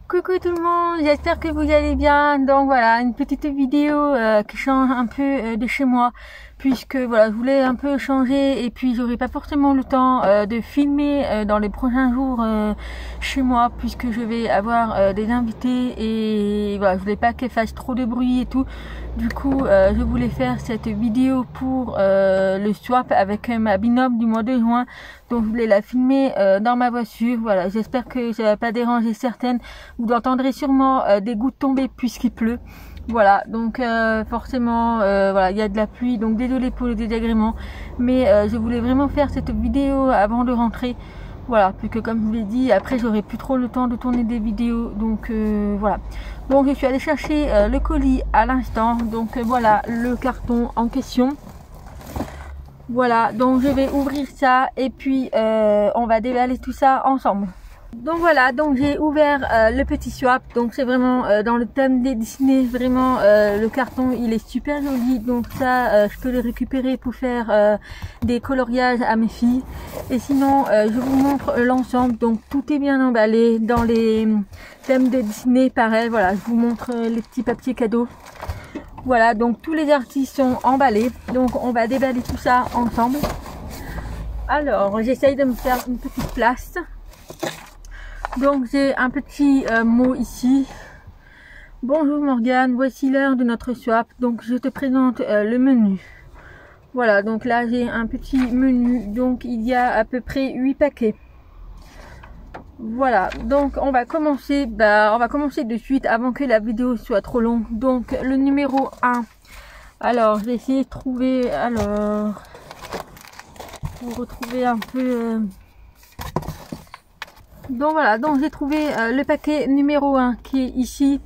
Coucou tout le monde, j'espère que vous allez bien. Donc voilà, une petite vidéo qui change un peu de chez moi, puisque voilà, je voulais un peu changer et puis j'aurai pas forcément le temps de filmer dans les prochains jours chez moi, puisque je vais avoir des invités et voilà, je voulais pas qu'elle fasse trop de bruit et tout. Du coup, je voulais faire cette vidéo pour le swap avec ma binôme du mois de juin. Donc je voulais la filmer dans ma voiture. Voilà, j'espère que ça va pas déranger certaines. Vous entendrez sûrement des gouttes tomber puisqu'il pleut. Voilà, donc forcément, voilà, il y a de la pluie, donc désolé pour le désagrément. Mais je voulais vraiment faire cette vidéo avant de rentrer. Voilà, puisque comme je vous l'ai dit, après j'aurai plus trop le temps de tourner des vidéos. Donc voilà. Donc je suis allée chercher le colis à l'instant. Donc voilà le carton en question. Voilà, donc je vais ouvrir ça et puis on va déballer tout ça ensemble. Donc voilà, donc j'ai ouvert le petit swap. Donc c'est vraiment dans le thème des Disney. Vraiment le carton il est super joli. Donc ça je peux le récupérer pour faire des coloriages à mes filles. Et sinon je vous montre l'ensemble. Donc tout est bien emballé dans les thèmes de Disney. Pareil, voilà, je vous montre les petits papiers cadeaux. Voilà, donc tous les artistes sont emballés. Donc on va déballer tout ça ensemble. Alors j'essaye de me faire une petite place. Donc j'ai un petit mot ici. Bonjour Morgane, voici l'heure de notre swap. Donc je te présente le menu. Voilà, donc là j'ai un petit menu. Donc il y a à peu près 8 paquets. Voilà, donc on va commencer de suite avant que la vidéo soit trop longue. Donc le numéro 1. Alors j'ai essayé de trouver, alors pour retrouver un peu donc voilà, donc j'ai trouvé le paquet numéro 1 qui est ici.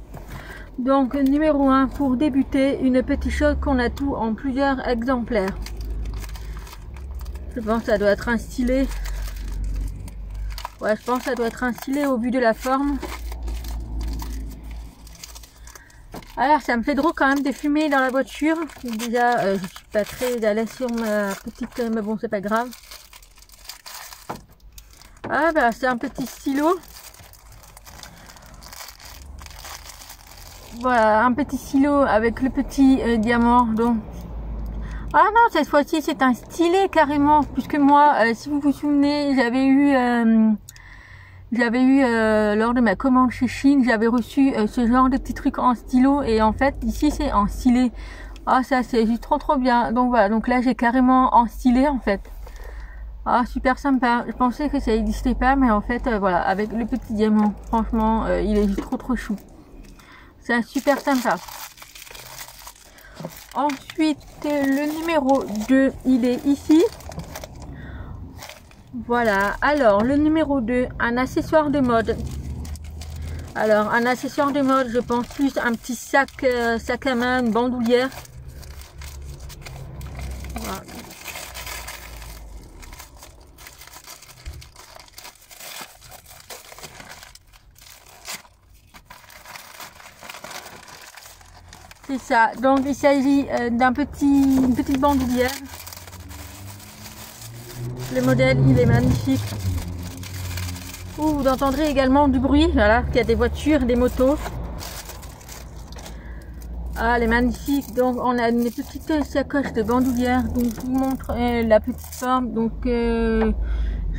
Donc numéro 1, pour débuter, une petite chose qu'on a tout en plusieurs exemplaires. Je pense que ça doit être un stylet. Ouais, je pense que ça doit être un stylet au vu de la forme. Alors ça me fait drôle quand même de fumer dans la voiture. Déjà je suis pas très à l'aise sur ma petite, mais bon c'est pas grave. Ah bah c'est un petit stylo. Voilà, un petit stylo avec le petit diamant. Donc ah non, cette fois-ci c'est un stylet carrément, puisque moi si vous vous souvenez, j'avais eu lors de ma commande chez Chine, j'avais reçu ce genre de petits trucs en stylo, et en fait ici c'est en stylet. Ah ça c'est juste trop bien. Donc voilà, donc là j'ai carrément en stylet en fait. Ah super sympa. Je pensais que ça n'existait pas, mais en fait voilà, avec le petit diamant, franchement il est juste trop chou. C'est super sympa. Ensuite le numéro 2 il est ici. Voilà, alors le numéro 2, un accessoire de mode. Alors un accessoire de mode, je pense plus un petit sac à main, une bandoulière. Voilà. C'est ça, donc il s'agit d'une petite bandoulière. Le modèle il est magnifique. Vous entendrez également du bruit, voilà, qu'il y a des voitures, des motos. Ah, elle est magnifique. Donc on a une petite sacoche de bandoulière. Donc je vous montre la petite forme. Donc je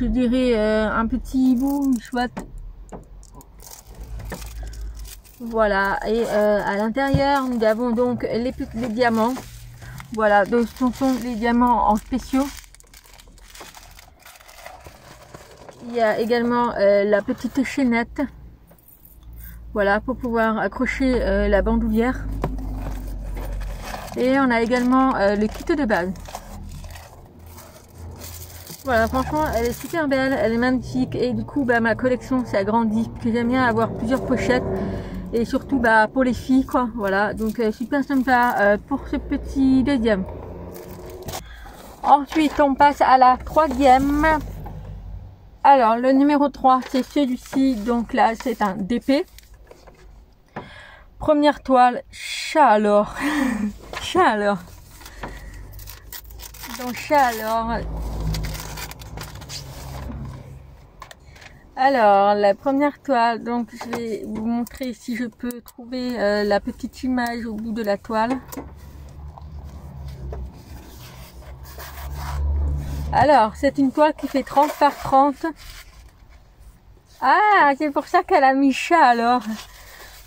dirais un petit hibou, une chouette. Voilà, et à l'intérieur nous avons donc les diamants. Voilà, donc ce sont les diamants en spéciaux. Il y a également la petite chaînette. Voilà, pour pouvoir accrocher la bandoulière. Et on a également le kit de base. Voilà, franchement elle est super belle, elle est magnifique. Et du coup bah, ma collection s'est agrandie, parce que j'aime bien avoir plusieurs pochettes. Et surtout bah, pour les filles quoi. Voilà, donc super sympa pour ce petit deuxième. Ensuite on passe à la troisième. Alors le numéro 3 c'est celui-ci. Donc là c'est un DP. Première toile, chat alors. Chat alors. Donc chat alors. Alors, la première toile, donc je vais vous montrer si je peux trouver la petite image au bout de la toile. Alors, c'est une toile qui fait 30 par 30. Ah, c'est pour ça qu'elle a mis chat alors.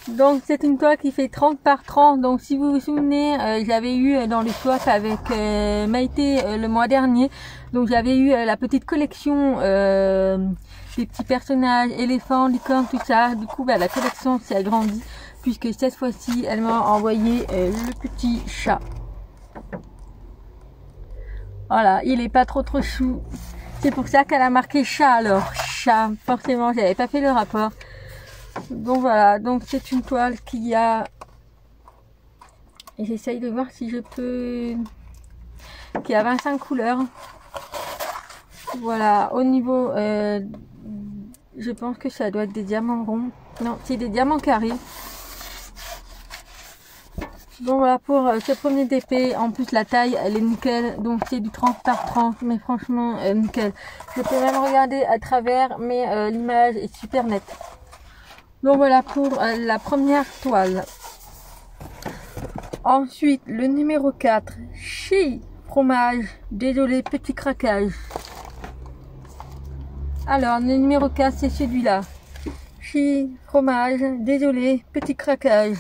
Donc, c'est une toile qui fait 30 par 30. Donc, si vous vous souvenez, j'avais eu dans les swap avec Maïté le mois dernier. Donc, j'avais eu la petite collection des petits personnages, éléphants, licornes, tout ça. Du coup, la collection s'est agrandie puisque cette fois-ci, elle m'a envoyé le petit chat. Voilà, il est pas trop chou. C'est pour ça qu'elle a marqué chat alors. Chat, forcément, j'avais pas fait le rapport. Donc voilà, donc c'est une toile qui a... Et j'essaye de voir si je peux... Qui a 25 couleurs. Voilà, au niveau... je pense que ça doit être des diamants ronds. Non, c'est des diamants carrés. Donc voilà pour ce premier DP. En plus la taille elle est nickel. Donc c'est du 30 par 30. Mais franchement nickel. Je peux même regarder à travers. Mais l'image est super nette. Donc voilà pour la première toile. Ensuite le numéro 4. Chi fromage. Désolé petit craquage. Alors le numéro 4 c'est celui-là. Chi fromage. Désolé petit craquage.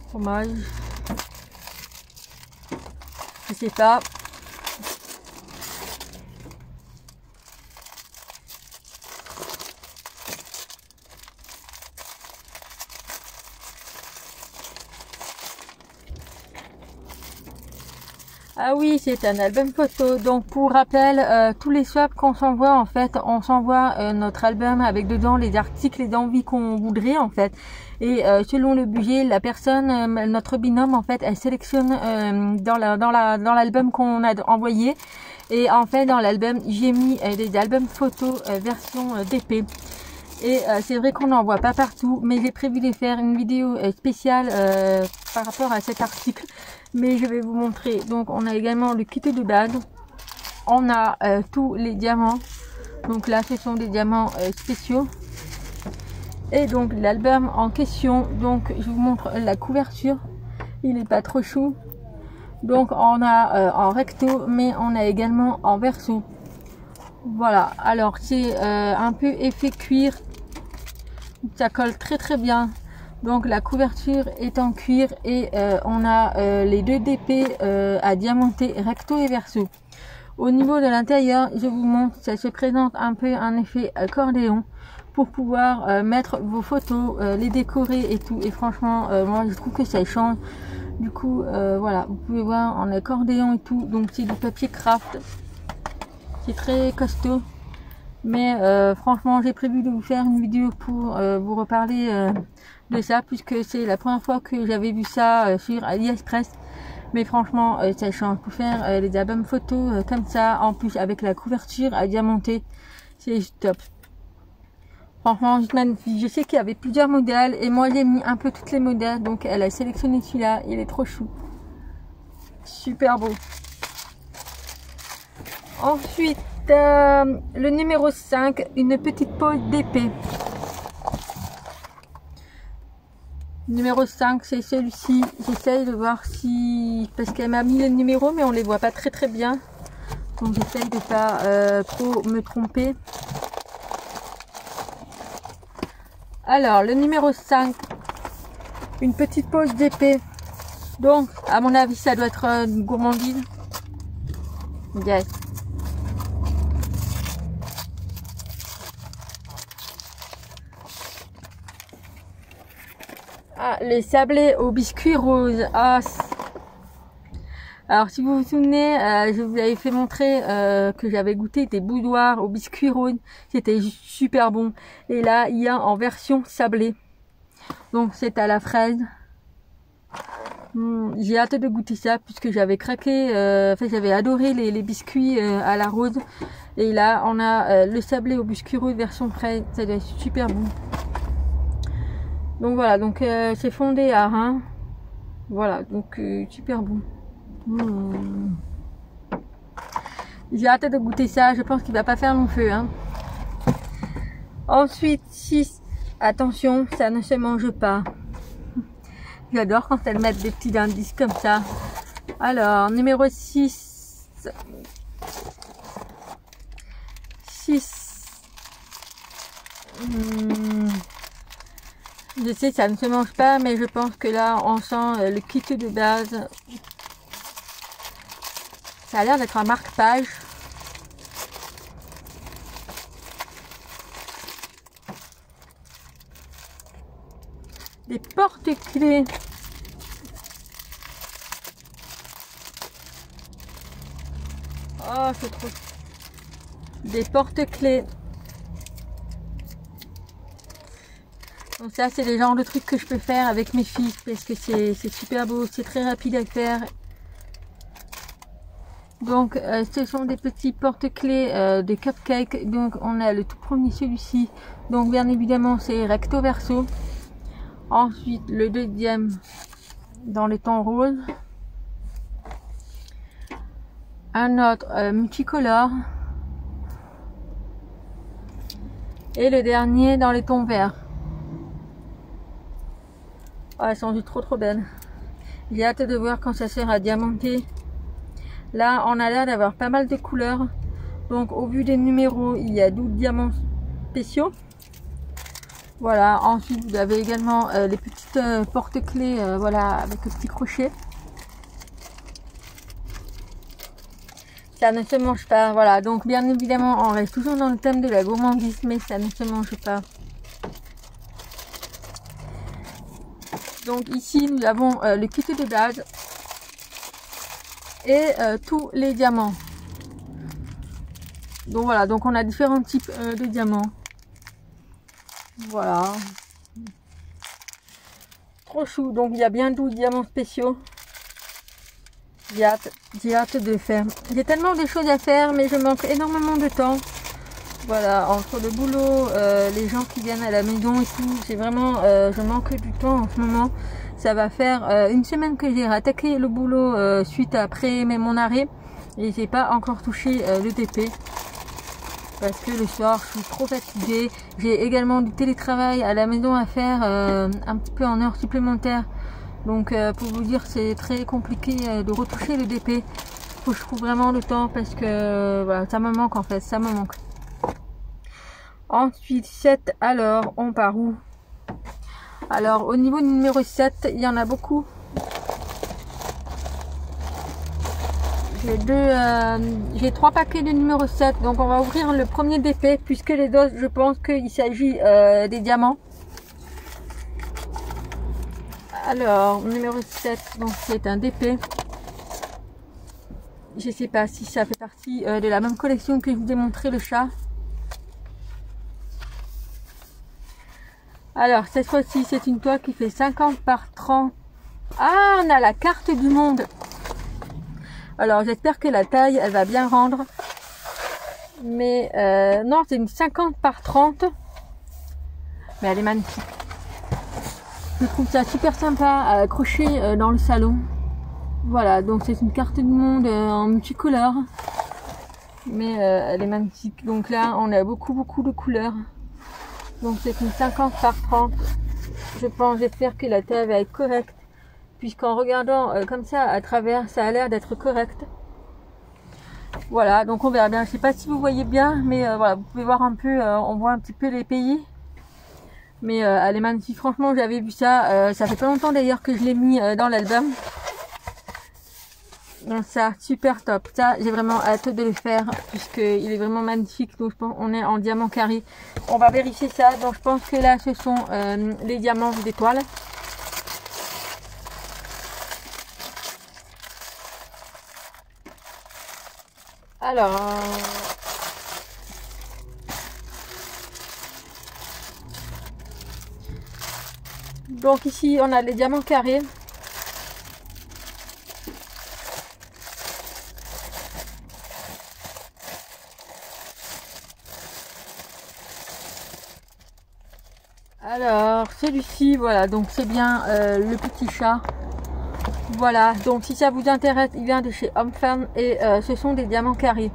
Fromage, je sais pas. Ah oui, c'est un album photo. Donc pour rappel, tous les swaps qu'on s'envoie, en fait, on s'envoie notre album avec dedans les articles, les envies qu'on voudrait en fait. Et selon le budget, la personne, notre binôme en fait, elle sélectionne dans l'album qu'on a envoyé. Et en fait, dans l'album, j'ai mis des albums photos version DP. Et c'est vrai qu'on n'en voit pas partout, mais j'ai prévu de faire une vidéo spéciale par rapport à cet article. Mais je vais vous montrer. Donc on a également le kit de base. On a tous les diamants. Donc là ce sont des diamants spéciaux. Et donc l'album en question. Donc je vous montre la couverture. Il n'est pas trop chou. Donc on a en recto, mais on a également en verso. Voilà, alors c'est un peu effet cuir. Ça colle très bien. Donc la couverture est en cuir et on a les deux DP à diamanter recto et verso. Au niveau de l'intérieur, je vous montre, ça se présente un peu un effet accordéon pour pouvoir mettre vos photos, les décorer et tout. Et franchement, moi je trouve que ça change. Du coup, voilà, vous pouvez voir en accordéon et tout. Donc c'est du papier craft. C'est très costaud. Mais franchement, j'ai prévu de vous faire une vidéo pour vous reparler de ça, puisque c'est la première fois que j'avais vu ça sur AliExpress. Mais franchement, ça change pour faire les albums photos comme ça, en plus avec la couverture à diamanter. C'est top. Franchement, je sais qu'il y avait plusieurs modèles et moi j'ai mis un peu toutes les modèles. Donc elle a sélectionné celui-là, il est trop chou. Super beau. Ensuite, le numéro 5, une petite pose d'épée. Numéro 5, c'est celui-ci. J'essaye de voir si... Parce qu'elle m'a mis le numéro, mais on les voit pas très bien. Donc j'essaye de pas trop me tromper. Alors, le numéro 5, une petite pose d'épée. Donc, à mon avis, ça doit être une gourmandise. Yes. Ah, les sablés au biscuit rose. Ah. Alors, si vous vous souvenez, je vous avais fait montrer que j'avais goûté des boudoirs au biscuit rose. C'était super bon. Et là, il y a en version sablé. Donc, c'est à la fraise. J'ai hâte de goûter ça puisque j'avais craqué. Enfin, j'avais adoré les biscuits à la rose. Et là, on a le sablé au biscuit rose version fraise. Ça doit être super bon. Donc voilà, donc c'est fondé à Reims. Voilà, donc super bon. J'ai hâte de goûter ça, je pense qu'il va pas faire long feu. Hein. Ensuite, 6. Attention, ça ne se mange pas. J'adore quand elles mettent des petits indices comme ça. Alors, numéro 6. 6. Je sais, ça ne se mange pas, mais je pense que là, on sent le kit de base. Ça a l'air d'être un marque-page. Des porte-clés. Oh, c'est trop. Des porte-clés. Donc ça, c'est le genre de trucs que je peux faire avec mes filles parce que c'est super beau, c'est très rapide à faire. Donc ce sont des petits porte-clés de cupcake. Donc on a le tout premier, celui-ci. Donc bien évidemment c'est recto verso. Ensuite le deuxième dans les tons roses. Un autre multicolore. Et le dernier dans les tons verts. Oh, elles sont trop belles. J'ai hâte de voir quand ça sera diamanté. Là, on a l'air d'avoir pas mal de couleurs. Donc, au vu des numéros, il y a 12 diamants spéciaux. Voilà. Ensuite, vous avez également les petites porte-clés, voilà, avec le petit crochet. Ça ne se mange pas. Voilà. Donc, bien évidemment, on reste toujours dans le thème de la gourmandise, mais ça ne se mange pas. Donc ici nous avons le kit de base et tous les diamants. Donc voilà, donc on a différents types de diamants. Voilà. Trop chou, donc il y a bien 12 diamants spéciaux. J'ai hâte de faire. J'ai tellement de choses à faire mais je manque énormément de temps. Voilà, entre le boulot, les gens qui viennent à la maison et tout, c'est vraiment, je manque du temps en ce moment. Ça va faire une semaine que j'ai rattaqué le boulot suite après mon arrêt et j'ai pas encore touché le DP parce que le soir je suis trop fatiguée. J'ai également du télétravail à la maison à faire un petit peu en heures supplémentaires. Donc pour vous dire, c'est très compliqué de retoucher le DP. Faut que je trouve vraiment le temps parce que voilà, ça me manque en fait, ça me manque. Ensuite 7, alors on part où? Alors au niveau du numéro 7, il y en a beaucoup. J'ai 3 paquets de numéro 7, donc on va ouvrir le premier DP puisque les autres, je pense qu'il s'agit des diamants. Alors numéro 7, donc c'est un DP. Je sais pas si ça fait partie de la même collection que je vous ai montré le chat. Alors cette fois-ci c'est une toile qui fait 50 par 30. Ah, on a la carte du monde. Alors j'espère que la taille elle va bien rendre. Mais non, c'est une 50 par 30. Mais elle est magnifique. Je trouve ça super sympa à accrocher dans le salon. Voilà, donc c'est une carte du monde en multicolore. Mais elle est magnifique. Donc là on a beaucoup de couleurs. Donc c'est une 50 par 30. Je pense, j'espère que la taille va être correcte. Puisqu'en regardant comme ça à travers, ça a l'air d'être correct. Voilà, donc on verra bien. Je sais pas si vous voyez bien, mais voilà, vous pouvez voir un peu, on voit un petit peu les pays. Mais elle est magnifique. Franchement, j'avais vu ça. Ça fait pas longtemps d'ailleurs que je l'ai mis dans l'album. Donc ça, super top. Ça, j'ai vraiment hâte de le faire puisqu'il est vraiment magnifique. Donc je pense qu'on est en diamant carré. On va vérifier ça. Donc je pense que là, ce sont les diamants d'étoiles. Alors... donc ici, on a les diamants carrés. Alors celui-ci, voilà, donc c'est bien le petit chat. Voilà, donc si ça vous intéresse, il vient de chez Homme Femme et ce sont des diamants carrés.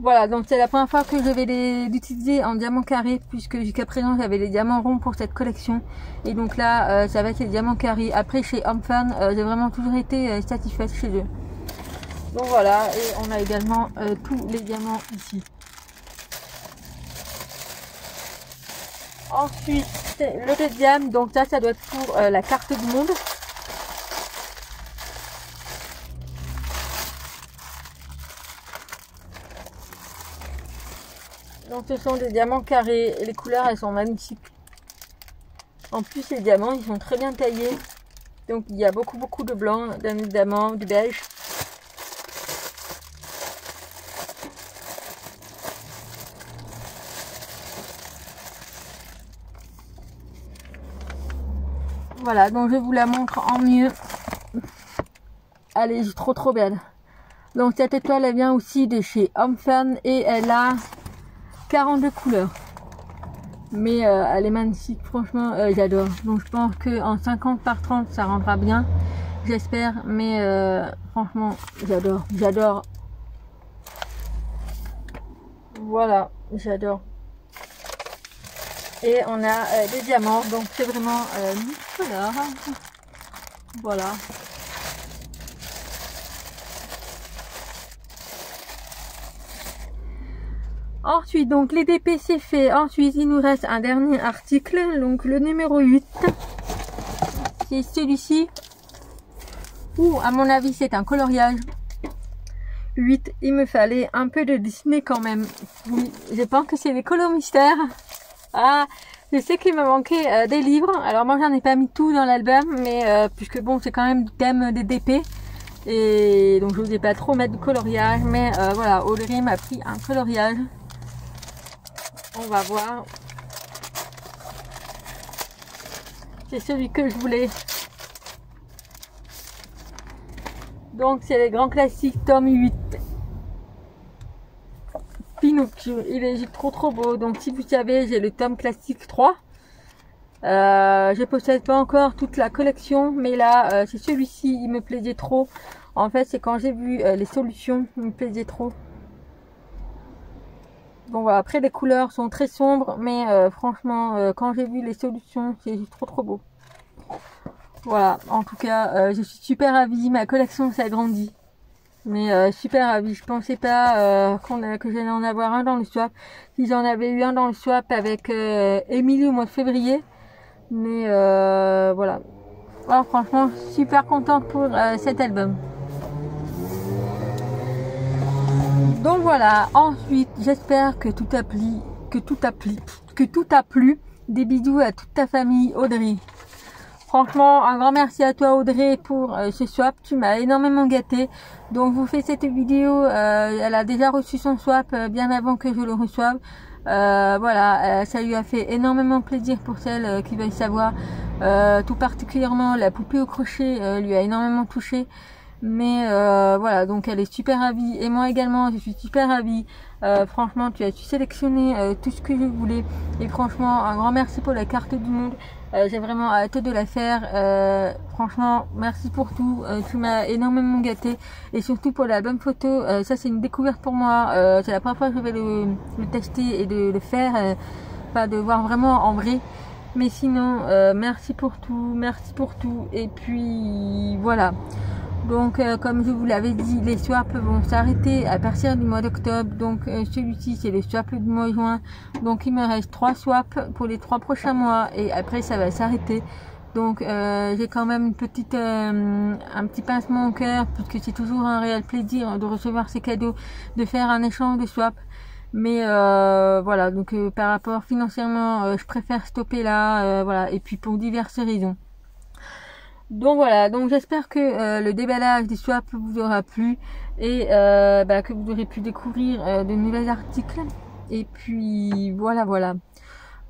Voilà, donc c'est la première fois que je vais les utiliser en diamant carré, puisque jusqu'à présent j'avais les diamants ronds pour cette collection. Et donc là, ça va être les diamants carrés. Après, chez Homme Fan, j'ai vraiment toujours été satisfaite chez eux. Donc voilà, et on a également tous les diamants ici. Ensuite, le deuxième, donc ça doit être pour la carte du monde. Donc ce sont des diamants carrés et les couleurs elles sont magnifiques. En plus les diamants ils sont très bien taillés. Donc il y a beaucoup de blanc, bien évidemment, du beige. Voilà, donc je vous la montre en mieux. Elle est trop belle. Donc cette étoile elle vient aussi de chez Homme Fan et elle a 42 couleurs. Mais elle est magnifique, franchement j'adore. Donc je pense qu'en 50 par 30 ça rendra bien, j'espère. Mais franchement j'adore. Voilà, j'adore. Et on a des diamants, donc c'est vraiment voilà. Voilà. Ensuite, donc les DP c'est fait. Ensuite, il nous reste un dernier article, donc le numéro 8. C'est celui-ci. Ou à mon avis, c'est un coloriage. 8, il me fallait un peu de Disney quand même. Oui, je pense que c'est les colos mystères. Ah, je sais qu'il me manquait des livres. Alors moi, j'en ai pas mis tout dans l'album, mais puisque bon, c'est quand même le thème des DP. Et donc, je n'osais pas trop mettre de coloriage. Mais voilà, Audrey m'a pris un coloriage. On va voir. C'est celui que je voulais. Donc c'est les grands classiques tome 8. Pinocchio. Il est trop beau. Donc si vous savez, j'ai le tome classique 3. Je possède pas encore toute la collection. Mais là, c'est celui-ci. Il me plaisait trop. En fait, c'est quand j'ai vu les solutions. Il me plaisait trop. Bon voilà, après les couleurs sont très sombres, mais franchement, quand j'ai vu les solutions, c'est trop beau. Voilà, en tout cas, je suis super ravie, ma collection s'agrandit. Mais super ravie, je pensais pas que j'allais en avoir un dans le swap. Si j'en avais eu un dans le swap avec Émilie au mois de février. Mais voilà. Alors franchement, super contente pour cet album. Donc voilà, ensuite j'espère que tout a plu. Des bisous à toute ta famille Audrey. Franchement, un grand merci à toi Audrey pour ce swap, tu m'as énormément gâté. Donc je vous fais cette vidéo, elle a déjà reçu son swap bien avant que je le reçoive. Voilà, ça lui a fait énormément plaisir pour celles qui veulent savoir. Tout particulièrement la poupée au crochet lui a énormément touché. Mais voilà, donc elle est super ravie et moi également je suis super ravie. Franchement tu as su sélectionner tout ce que je voulais et franchement un grand merci pour la carte du monde. J'ai vraiment hâte de la faire. Franchement merci pour tout, tu m'as énormément gâté et surtout pour l'album photo. Ça c'est une découverte pour moi, c'est la première fois que je vais le tester et de le faire, pas de voir vraiment en vrai. Mais sinon merci pour tout et puis voilà. Donc comme je vous l'avais dit, les swaps vont s'arrêter à partir du mois d'octobre. Donc celui-ci c'est les swaps du mois de juin. Donc il me reste 3 swaps pour les 3 prochains mois et après ça va s'arrêter. Donc j'ai quand même une petite, un petit pincement au cœur puisque c'est toujours un réel plaisir de recevoir ces cadeaux, de faire un échange de swaps. Mais voilà, donc par rapport financièrement, je préfère stopper là, voilà, et puis pour diverses raisons. Donc voilà, donc j'espère que le déballage des swaps vous aura plu et que vous aurez pu découvrir de nouveaux articles. Et puis voilà.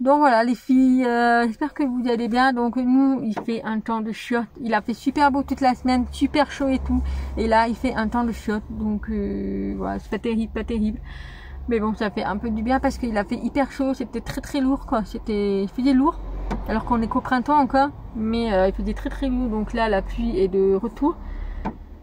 Donc voilà les filles, j'espère que vous allez bien. Donc nous, il fait un temps de short. Il a fait super beau toute la semaine, super chaud et tout. Et là, il fait un temps de short. Donc voilà, c'est pas terrible. Mais bon, ça fait un peu du bien parce qu'il a fait hyper chaud. C'était très lourd quoi. Il faisait lourd. Alors qu'on est qu'au printemps encore, mais il faisait très lourd, donc là la pluie est de retour.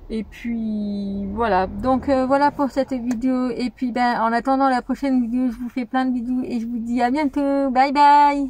Et puis voilà, donc voilà pour cette vidéo. Et puis ben en attendant la prochaine vidéo, je vous fais plein de bisous et je vous dis à bientôt. Bye bye.